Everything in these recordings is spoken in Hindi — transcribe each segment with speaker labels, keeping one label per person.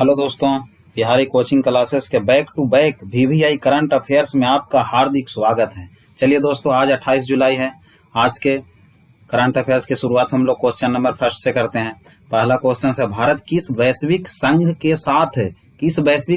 Speaker 1: हेलो दोस्तों, बिहारी कोचिंग क्लासेस के back to back VVI current affairs में आपका हार्दिक स्वागत है। चलिए दोस्तों, आज 28 जुलाई है। आज के करंट अफेयर्स की शुरुआत हम लोग क्वेश्चन नंबर फर्स्ट से करते हैं। पहला क्वेश्चन है, भारत किस वैश्विक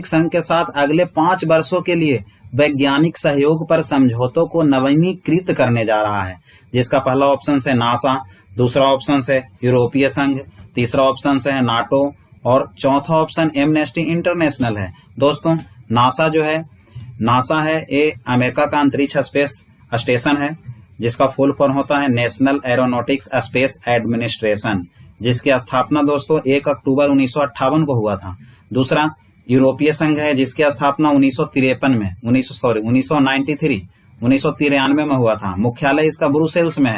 Speaker 1: संघ के साथ अगले 5 वर्षों के लिए वैज्ञानिक सहयोग पर समझौतों को नवीनीकृत करने जा रहा है। जिसका पहला ऑप्शन है नासा, दूसरा ऑप्शन है यूरोपीय संघ, तीसरा ऑप्शन है नाटो और चौथा ऑप्शन एमनेस्टी इंटरनेशनल है। दोस्तों, नासा है ये अमेरिका का अंतरिक्ष स्पेस स्टेशन है, जिसका फुल फॉर्म होता है नेशनल एरोनॉटिक्स स्पेस एडमिनिस्ट्रेशन, जिसकी स्थापना दोस्तों 1 अक्टूबर 1958 को हुआ था। दूसरा यूरोपीय संघ है, जिसकी स्थापना 1993 में हुआ था। मुख्यालय इसका ब्रुसेल्स में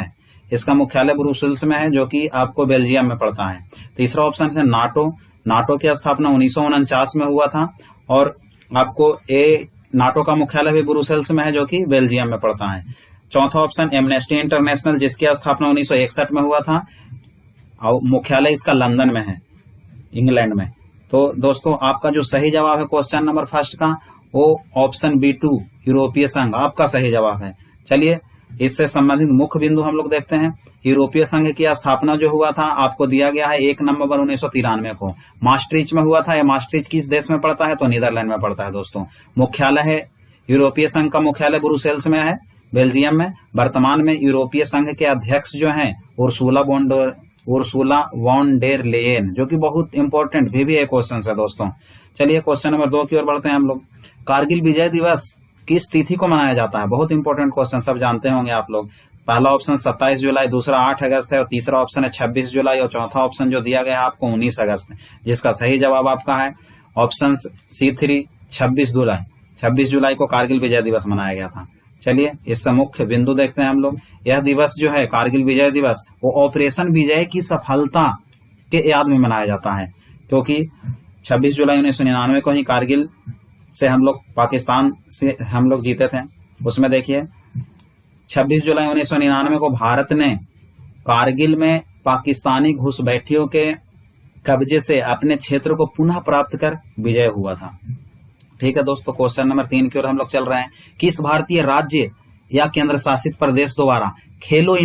Speaker 1: है। जो कि आपको बेल्जियम में पड़ता है। तीसरा ऑप्शन है नाटो की स्थापना 1949 में हुआ था और आपको नाटो का मुख्यालय भी ब्रुसेल्स में है, जो कि बेल्जियम में पड़ता है। चौथा ऑप्शन एमनेस्टी इंटरनेशनल, जिसकी स्थापना 1961 में हुआ था और मुख्यालय इसका लंदन में है, इंग्लैंड में। तो दोस्तों, आपका जो सही जवाब है क्वेश्चन नंबर फर्स्ट का, वो ऑप्शन B2 यूरोपीय संघ आपका सही जवाब है। चलिए, इससे संबंधित मुख्य बिंदु हम लोग देखते हैं। यूरोपीय संघ की स्थापना जो हुआ था आपको दिया गया है 1 नवंबर 1993 को। मास्ट्रिच में हुआ था। यह मास्ट्रिच किस देश में पड़ता है? तो नीदरलैंड में पड़ता है। दोस्तों, मुख्यालय है यूरोपीय संघ का मुख्यालय ब्रुसेल्स में है, बेल्जियम में। वर्तमान में यूरोपीय संघ के अध्यक्ष जो हैं उर्सुला वॉन डेर लेयेन, जो कि बहुत इंपॉर्टेंट भी है क्वेश्चन है दोस्तों। चलिए, क्वेश्चन नंबर 2 की ओर बढ़ते हैं हम लोग। कारगिल विजय दिवस किस तिथि को मनाया जाता है? बहुत इंपॉर्टेंट क्वेश्चन, सब जानते होंगे आप लोग। पहला ऑप्शन 27 जुलाई, दूसरा 8 अगस्त है और तीसरा ऑप्शन है 26 जुलाई और चौथा ऑप्शन जो दिया गया है आपको 19 अगस्त है। जिसका सही जवाब आपका है ऑप्शन C3 26 जुलाई। 26 जुलाई को कारगिल विजय दिवस मनाया गया था। चलिए, इससे मुख्य बिंदु देखते हैं हम लोग। यह दिवस जो है कारगिल विजय दिवस, वो ऑपरेशन विजय की सफलता के याद में मनाया जाता है, क्योंकि 26 जुलाई 1999 को ही कारगिल से हम लोग पाकिस्तान से हम लोग जीते थे। उसमें देखिए 26 जुलाई 1999 को भारत ने कारगिल में पाकिस्तानी घुसपैठियों के कब्जे से अपने क्षेत्र को पुनः प्राप्त कर विजय हुआ था। ठीक है दोस्तों, क्वेश्चन नंबर 3 की ओर हम लोग चल रहे हैं। किस भारतीय राज्य या केंद्र शासित प्रदेश द्वारा खेलो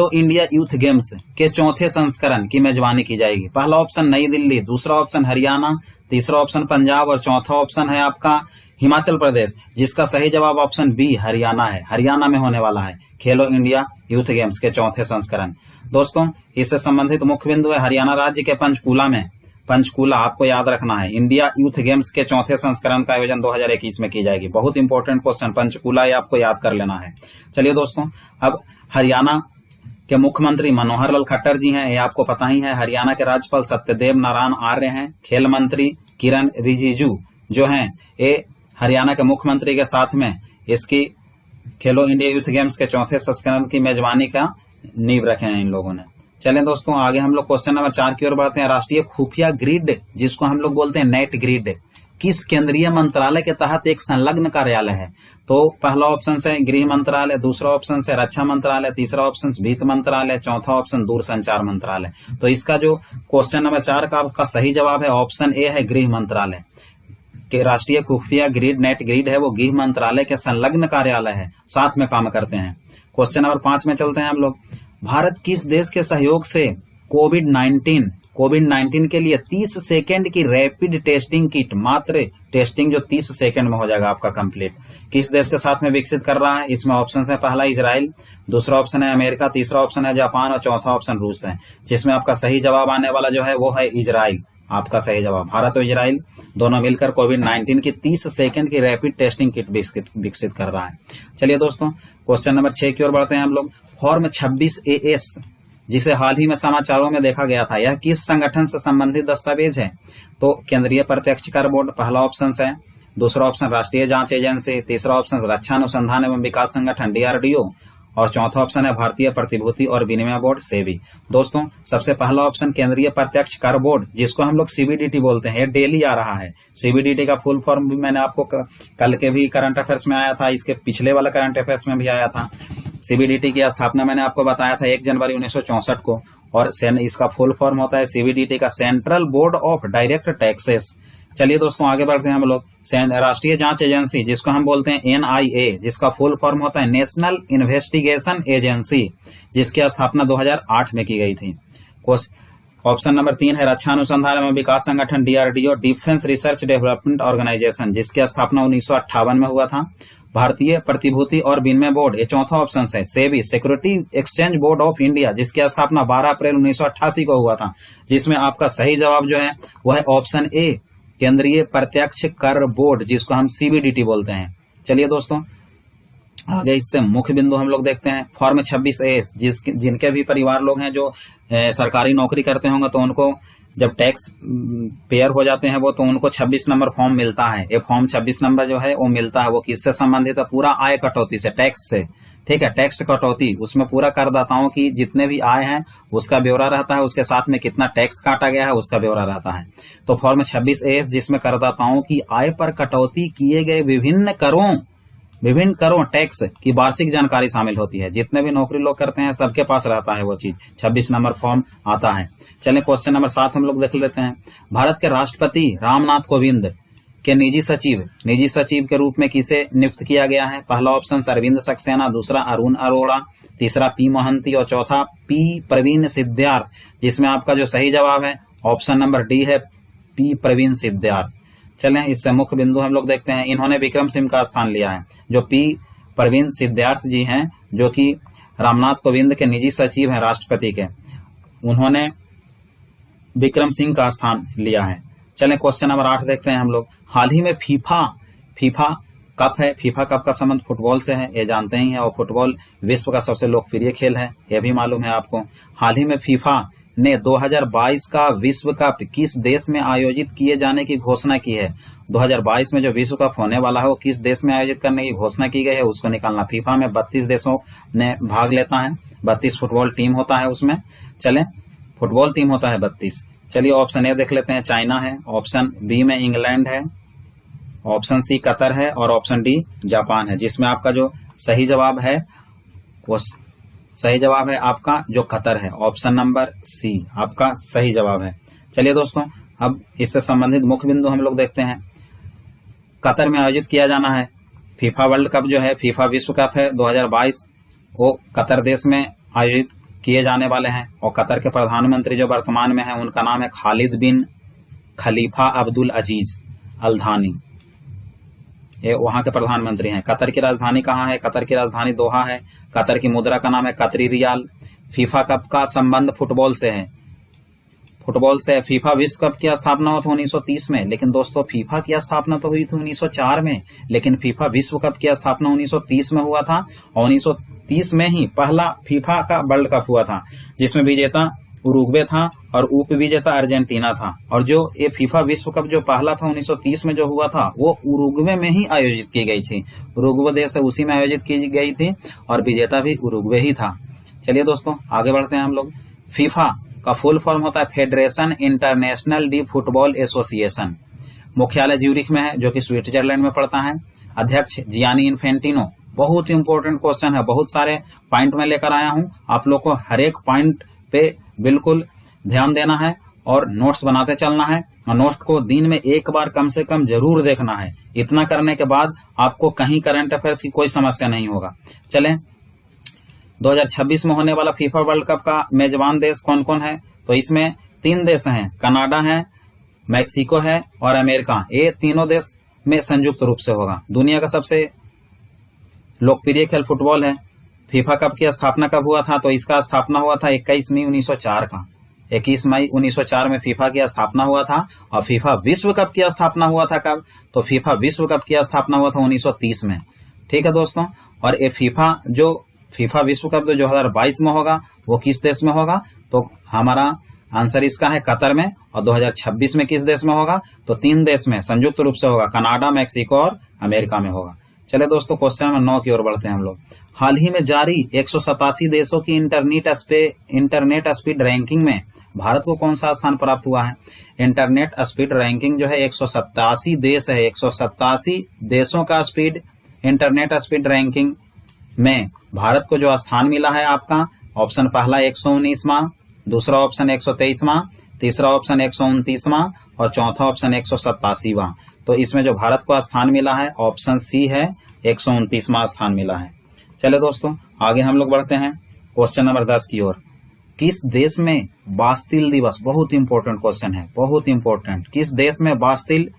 Speaker 1: इंडिया यूथ गेम्स के चौथे संस्करण की मेजबानी की जाएगी? पहला ऑप्शन नई दिल्ली, दूसरा ऑप्शन हरियाणा, तीसरा ऑप्शन पंजाब और चौथा ऑप्शन है आपका हिमाचल प्रदेश। जिसका सही जवाब ऑप्शन B हरियाणा है। हरियाणा में होने वाला है खेलो इंडिया यूथ गेम्स के चौथे संस्करण। दोस्तों, इससे संबंधित मुख्य बिंदु है हरियाणा राज्य के पंचकूला आपको याद रखना है। इंडिया यूथ गेम्स के चौथे संस्करण का आयोजन 2021 में की जाएगी। बहुत इंपॉर्टेंट क्वेश्चन, पंचकूला ये आपको याद कर लेना है। चलिए दोस्तों, अब हरियाणा के मुख्यमंत्री मनोहर लाल खट्टर जी हैं, ये आपको पता ही है। हरियाणा के राज्यपाल सत्यदेव नारायण आर्य हैं। खेल मंत्री किरण रिजिजू जो हैं, ये हरियाणा के मुख्यमंत्री के साथ में इसकी खेलो इंडिया यूथ गेम्स के चौथे संस्करण की मेजबानी का नींव रखे हैं इन लोगों ने। चलें दोस्तों, आगे हम लोग क्वेश्चन नंबर 4 की ओर बढ़ते हैं। राष्ट्रीय खुफिया ग्रिड, जिसको हम लोग बोलते हैं नेट ग्रिड, किस केंद्रीय मंत्रालय के तहत एक संलग्न कार्यालय है? तो पहला ऑप्शन है गृह मंत्रालय, दूसरा ऑप्शन है रक्षा मंत्रालय, तीसरा ऑप्शन वित्त मंत्रालय, चौथा ऑप्शन दूरसंचार मंत्रालय। तो इसका जो क्वेश्चन नंबर 4 का उसका सही जवाब है ऑप्शन A है गृह मंत्रालय। के राष्ट्रीय खुफिया ग्रिड नेट ग्रिड है, वो गृह मंत्रालय के संलग्न कार्यालय है, साथ में काम करते हैं। क्वेश्चन नंबर 5 में चलते हैं हम लोग। भारत किस देश के सहयोग से कोविड-19 के लिए 30 सेकेंड की रैपिड टेस्टिंग किट, मात्र टेस्टिंग जो 30 सेकेंड में हो जाएगा आपका कंप्लीट, किस देश के साथ में विकसित कर रहा है? इसमें ऑप्शन है पहला इजराइल, दूसरा ऑप्शन है अमेरिका, तीसरा ऑप्शन है जापान और चौथा ऑप्शन रूस है। जिसमें आपका सही जवाब आने वाला जो है वो है इजराइल। आपका सही जवाब, भारत और इजराइल दोनों मिलकर कोविड-19 की 30 सेकेंड की रैपिड टेस्टिंग किट विकसित कर रहा है। चलिए दोस्तों, क्वेश्चन नंबर 6 की ओर बढ़ते हैं हम लोग। फॉर्म 26AS, जिसे हाल ही में समाचारों में देखा गया था, यह किस संगठन से संबंधित दस्तावेज है? तो केंद्रीय प्रत्यक्ष कर बोर्ड पहला ऑप्शन है, दूसरा ऑप्शन राष्ट्रीय जांच एजेंसी, तीसरा ऑप्शन रक्षा अनुसंधान एवं विकास संगठन DRDO और चौथा ऑप्शन है भारतीय प्रतिभूति और विनिमय बोर्ड SEBI। दोस्तों, सबसे पहला ऑप्शन केंद्रीय प्रत्यक्ष कर बोर्ड, जिसको हम लोग CBDT बोलते हैं, डेली आ रहा है। CBDT का फुल फॉर्म भी मैंने आपको कल के भी करंट अफेयर्स में आया था, इसके पिछले वाला करंट अफेयर्स में भी आया था। सीबीडीटी की स्थापना मैंने आपको बताया था 1 जनवरी 1964 को, और इसका फुल फॉर्म होता है सीबीडीटी का central board of direct taxes. चलिए दोस्तों आगे बढ़ते हैं हम लोग। राष्ट्रीय जांच एजेंसी, जिसको हम बोलते हैं एनआईए, जिसका फुल फॉर्म होता है नेशनल इन्वेस्टिगेशन एजेंसी, जिसकी स्थापना 2008 में की गई थी। ऑप्शन नंबर 3 है रक्षा अनुसंधान एवं विकास संगठन DRDO, defence research development organisation, जिसकी स्थापना 1958 में हुआ था। भारतीय प्रतिभूति और विनिमय बोर्ड, ये चौथा ऑप्शन है। SEBI, security exchange board of India, जिसकी स्थापना 12 अप्रैल 1988 को हुआ था, जिसमें आपका सही जवाब जो है वह है ऑप्शन ए, केंद्रीय प्रत्यक्ष कर बोर्ड, जिसको हम सीबीडीटी बोलते हैं। चलिए दोस्तों आगे इससे मुख्य बिंदु हम लोग देखते हैं। फॉर्म 26A, जिनके भी परिवार लोग हैं जो सरकारी नौकरी करते होंगे, तो उनको जब टैक्स पेयर हो जाते हैं वो, तो उनको 26 नंबर फॉर्म मिलता है। ये फॉर्म 26 नंबर जो है वो मिलता है, वो किससे संबंधित है? पूरा आय कटौती से, टैक्स से। ठीक है, टैक्स कटौती, उसमें पूरा करदाताओं की जितने भी आय है उसका ब्यौरा रहता है, उसके साथ में कितना टैक्स काटा गया है उसका ब्यौरा रहता है। तो फॉर्म 26A, जिसमें करदाताओं की आय पर कटौती किए गए विभिन्न करों टैक्स की वार्षिक जानकारी शामिल होती है। जितने भी नौकरी लोग करते हैं सबके पास रहता है वो चीज, 26 नंबर फॉर्म आता है। चलें क्वेश्चन नंबर 7 हम लोग देख लेते हैं। भारत के राष्ट्रपति रामनाथ कोविंद के निजी सचिव के रूप में किसे नियुक्त किया गया है? पहला ऑप्शन अरविंद सक्सेना, दूसरा अरुण अरोड़ा, तीसरा पी मोहंती और चौथा पी प्रवीण सिद्धार्थ, जिसमें आपका जो सही जवाब है ऑप्शन नंबर डी है, पी प्रवीण सिद्धार्थ। चलें इससे मुख्य बिंदु हम लोग देखते हैं। इन्होंने विक्रम सिंह का स्थान लिया है। जो पी प्रवीण सिद्धार्थ जी हैं, जो कि रामनाथ कोविंद के निजी सचिव हैं राष्ट्रपति के, उन्होंने विक्रम सिंह का स्थान लिया है। चलें क्वेश्चन नंबर 8 देखते हैं हम लोग। हाल ही में फीफा कप है। फीफा कप का संबंध फुटबॉल से है, ये जानते ही हैं, और फुटबॉल विश्व का सबसे लोकप्रिय खेल है, यह भी मालूम है आपको। हाल ही में फीफा ने 2022 का विश्व कप किस देश में आयोजित किए जाने की घोषणा की है? 2022 में जो विश्व कप होने वाला है वो किस देश में आयोजित करने की घोषणा की गई है, उसको निकालना। फीफा में 32 देशों ने भाग लेता है, 32 फुटबॉल टीम होता है उसमें। चलें, फुटबॉल टीम होता है 32। चलिए ऑप्शन ए देख लेते हैं, चाइना है। ऑप्शन बी में इंग्लैंड है, ऑप्शन सी कतर है, और ऑप्शन डी जापान है, जिसमें आपका जो सही जवाब है वो सही जवाब है आपका जो कतर है। ऑप्शन नंबर सी आपका सही जवाब है। चलिए दोस्तों अब इससे संबंधित मुख्य बिंदु हम लोग देखते हैं। कतर में आयोजित किया जाना है फीफा वर्ल्ड कप जो है, फीफा विश्व कप है 2022, वो कतर देश में आयोजित किए जाने वाले हैं। और कतर के प्रधानमंत्री जो वर्तमान में है उनका नाम है खालिद बिन खलीफा अब्दुल अजीज अल थानी, ये वहां के प्रधानमंत्री हैं। कतर की राजधानी कहाँ है? कतर की राजधानी दोहा है। कतर की मुद्रा का नाम है कतरी रियाल। फीफा कप का संबंध फुटबॉल से है, फुटबॉल से। फीफा विश्व कप की स्थापना हुई थी 1930 में, लेकिन दोस्तों फीफा की स्थापना तो हुई थी 1904 में, लेकिन फीफा विश्व कप की स्थापना 1930 में हुआ था। और 1930 में ही पहला फीफा का वर्ल्ड कप हुआ था, जिसमें विजेता उरुग्वे था और उप विजेता अर्जेंटीना था। और जो ये फीफा विश्व कप जो पहला था 1930 में जो हुआ था, वो उरुग्वे में ही आयोजित की गई थी। उरुग्वे देश है, उसी में आयोजित की गई थी, और विजेता भी उरुग्वे ही था। चलिए दोस्तों आगे बढ़ते हैं हम लोग। फीफा का फुल फॉर्म होता है federation international D football association. मुख्यालय ज्यूरिख में है, जो कि स्विट्जरलैंड में पड़ता है। अध्यक्ष जियानी इन्फेंटिनो। बहुत इंपॉर्टेंट क्वेश्चन है, बहुत सारे पॉइंट में लेकर आया हूं, आप लोग को हर एक पॉइंट पे बिल्कुल ध्यान देना है और नोट्स बनाते चलना है, और नोट्स को दिन में एक बार कम से कम जरूर देखना है। इतना करने के बाद आपको कहीं करंट अफेयर्स की कोई समस्या नहीं होगा। चलें 2026 में होने वाला फीफा वर्ल्ड कप का मेजबान देश कौन कौन है? तो इसमें 3 देश हैं, कनाडा है, मैक्सिको है और अमेरिका। ये तीनों देश में संयुक्त रूप से होगा। दुनिया का सबसे लोकप्रिय खेल फुटबॉल है। फीफा कप की स्थापना कब हुआ था? तो इसका स्थापना हुआ था 21 मई 1904 का। 21 मई 1904 में फीफा की स्थापना हुआ था। और फीफा विश्व कप की स्थापना हुआ था कब? तो फीफा विश्व कप की स्थापना हुआ था 1930 में। ठीक है दोस्तों, और ये फीफा विश्व कप 2022 में होगा, वो किस देश में होगा? तो हमारा आंसर इसका है कतर में। और 2026 में किस देश में होगा? तो 3 देश में संयुक्त रूप से होगा, कनाडा, मैक्सिको और अमेरिका में होगा। चले दोस्तों क्वेश्चन नंबर 9 की ओर बढ़ते हैं हम लोग। हाल ही में जारी 187 देशों की इंटरनेट स्पीड रैंकिंग में भारत को कौन सा स्थान प्राप्त हुआ है? इंटरनेट स्पीड रैंकिंग जो है 187 देश है, 187 देशों का इंटरनेट स्पीड रैंकिंग में भारत को जो स्थान मिला है आपका, ऑप्शन पहला 119वां, दूसरा ऑप्शन 123वां, तीसरा ऑप्शन 129वां और चौथा ऑप्शन 187वां। तो इसमें जो भारत को स्थान मिला है ऑप्शन सी है, 129वां स्थान मिला है। चले दोस्तों आगे हम लोग बढ़ते हैं क्वेश्चन नंबर 10 की ओर। किस देश में बास्तिल दिवस, बहुत इंपॉर्टेंट क्वेश्चन है, बहुत इंपॉर्टेंट, किस देश में बास्तिल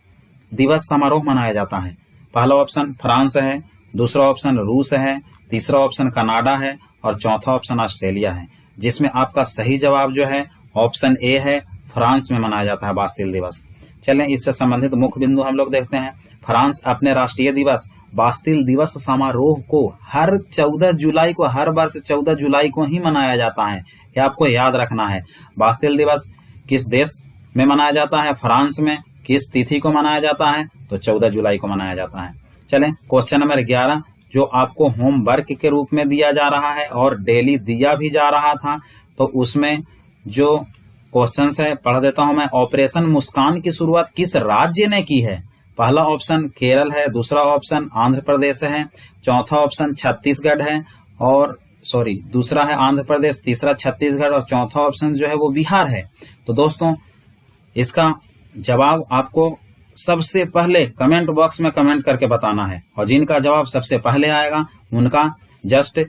Speaker 1: दिवस समारोह मनाया जाता है? पहला ऑप्शन फ्रांस है, दूसरा ऑप्शन रूस है, तीसरा ऑप्शन कनाडा है और चौथा ऑप्शन ऑस्ट्रेलिया है, जिसमें आपका सही जवाब जो है ऑप्शन ए है, फ्रांस में मनाया जाता है बास्तिल दिवस। चलें इससे संबंधित मुख्य बिंदु हम लोग देखते हैं। फ्रांस अपने राष्ट्रीय दिवस बास्तिल दिवस समारोह को हर 14 जुलाई को, हर वर्ष 14 जुलाई को ही मनाया जाता है, यह आपको याद रखना है। बास्तिल दिवस किस देश में मनाया जाता है? फ्रांस में। किस तिथि को मनाया जाता है? तो 14 जुलाई को मनाया जाता है। चलें क्वेश्चन नंबर 11 जो आपको होमवर्क के रूप में दिया जा रहा है और डेली दिया भी जा रहा था, तो उसमें जो क्वेश्चन है पढ़ देता हूं मैं। ऑपरेशन मुस्कान की शुरुआत किस राज्य ने की है? पहला ऑप्शन केरल है, दूसरा ऑप्शन आंध्र प्रदेश है, चौथा ऑप्शन छत्तीसगढ़ है और दूसरा है आंध्र प्रदेश, तीसरा छत्तीसगढ़ और चौथा ऑप्शन जो है वो बिहार है। तो दोस्तों इसका जवाब आपको सबसे पहले कमेंट बॉक्स में कमेंट करके बताना है और जिनका जवाब सबसे पहले आएगा उनका जस्ट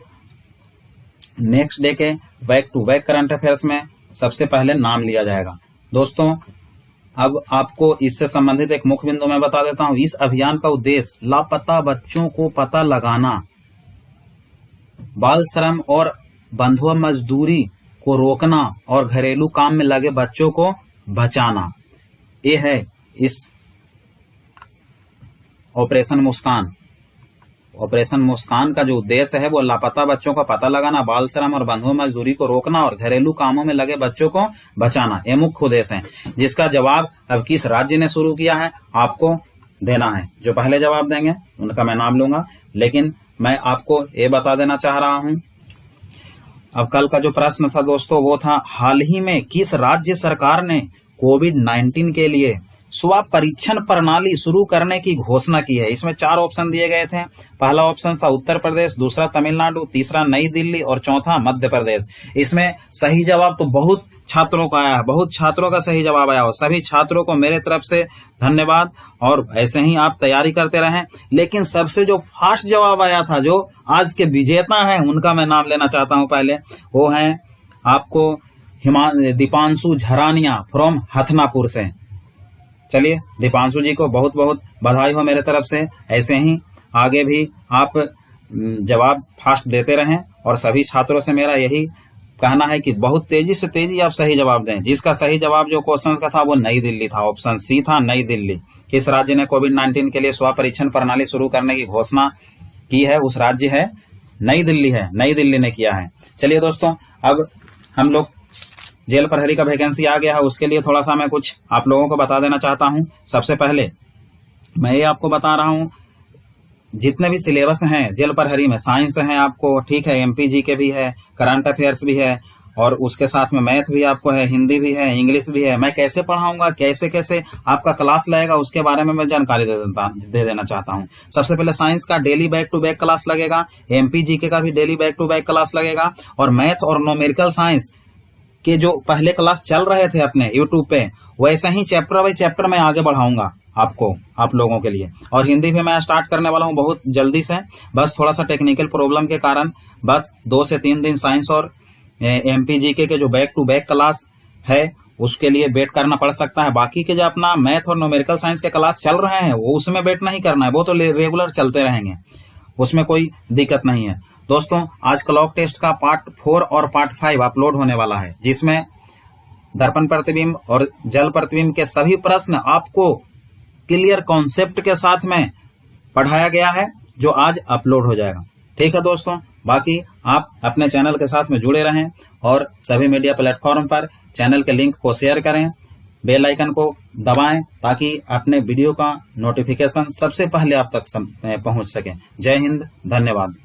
Speaker 1: नेक्स्ट डे के back to back current affairs में सबसे पहले नाम लिया जाएगा। दोस्तों अब आपको इससे संबंधित एक मुख्य बिंदु मैं बता देता हूं। इस अभियान का उद्देश्य लापता बच्चों को पता लगाना, बाल श्रम और बंधुआ मजदूरी को रोकना और घरेलू काम में लगे बच्चों को बचाना। ये है इस ऑपरेशन मुस्कान। ऑपरेशन मुस्कान का जो उद्देश्य है वो लापता बच्चों का पता लगाना, बाल श्रम और बंधुआ मजदूरी को रोकना और घरेलू कामों में लगे बच्चों को बचाना, ये मुख्य उद्देश्य है। जिसका जवाब अब किस राज्य ने शुरू किया है आपको देना है। जो पहले जवाब देंगे उनका मैं नाम लूंगा, लेकिन मैं आपको ये बता देना चाह रहा हूं। अब कल का जो प्रश्न था दोस्तों वो था हाल ही में किस राज्य सरकार ने कोविड-19 के लिए स्वाब परीक्षण प्रणाली शुरू करने की घोषणा की है? इसमें 4 ऑप्शन दिए गए थे। पहला ऑप्शन था उत्तर प्रदेश, दूसरा तमिलनाडु, तीसरा नई दिल्ली और चौथा मध्य प्रदेश। इसमें सही जवाब तो बहुत छात्रों का आया है, बहुत छात्रों का सही जवाब आया हो। सभी छात्रों को मेरे तरफ से धन्यवाद और ऐसे ही आप तैयारी करते रहें। लेकिन सबसे जो फास्ट जवाब आया था, जो आज के विजेता हैं, उनका मैं नाम लेना चाहता हूं पहले। वो है आपको दीपांशु झरानिया फ्रॉम हथनापुर से। चलिए दीपांशु जी को बहुत बहुत बधाई हो मेरे तरफ से। ऐसे ही आगे भी आप जवाब फास्ट देते रहें और सभी छात्रों से मेरा यही कहना है कि बहुत तेजी से तेजी आप सही जवाब दें। जिसका सही जवाब जो क्वेश्चन का था वो नई दिल्ली था, ऑप्शन सी था नई दिल्ली। किस राज्य ने कोविड-19 के लिए स्वाब परीक्षण प्रणाली शुरू करने की घोषणा की है? उस राज्य है नई दिल्ली है, नई दिल्ली ने किया है। चलिए दोस्तों अब हम लोग जेल प्रहरी का वैकेंसी आ गया है, उसके लिए थोड़ा सा मैं कुछ आप लोगों को बता देना चाहता हूं। सबसे पहले मैं ये आपको बता रहा हूं जितने भी सिलेबस हैं जेल प्रहरी में, साइंस है आपको, ठीक है, एमपीजी के भी है, करंट अफेयर्स भी है और उसके साथ में मैथ भी आपको है, हिंदी भी है, इंग्लिश भी है। मैं कैसे पढ़ाऊंगा, कैसे कैसे आपका क्लास लगेगा, उसके बारे में मैं जानकारी दे देना चाहता हूं। सबसे पहले साइंस का daily back to back class लगेगा, एमपीजीके का भी daily back to back class लगेगा और मैथ और न्यूमेरिकल साइंस के जो पहले क्लास चल रहे थे अपने यूट्यूब पे, वैसे ही चैप्टर बाई चैप्टर मैं आगे बढ़ाऊंगा आपको, आप लोगों के लिए। और हिंदी भी मैं स्टार्ट करने वाला हूं बहुत जल्दी से, बस थोड़ा सा टेक्निकल प्रॉब्लम के कारण बस 2 से 3 दिन साइंस और एमपीजीके के जो बैक टू बैक क्लास है उसके लिए वेट करना पड़ सकता है। बाकी के जो अपना मैथ और न्यूमेरिकल साइंस के क्लास चल रहे हैं वो उसमें वेट नहीं करना है, वो तो रेगुलर चलते रहेंगे, उसमें कोई दिक्कत नहीं है। दोस्तों आज क्लॉक टेस्ट का पार्ट 4 और पार्ट 5 अपलोड होने वाला है, जिसमें दर्पण प्रतिबिंब और जल प्रतिबिंब के सभी प्रश्न आपको क्लियर कॉन्सेप्ट के साथ में पढ़ाया गया है, जो आज अपलोड हो जाएगा। ठीक है दोस्तों, बाकी आप अपने चैनल के साथ में जुड़े रहें और सभी मीडिया प्लेटफॉर्म पर चैनल के लिंक को शेयर करें, बेल आइकन को दबाएं ताकि अपने वीडियो का नोटिफिकेशन सबसे पहले आप तक पहुंच सके। जय हिंद, धन्यवाद।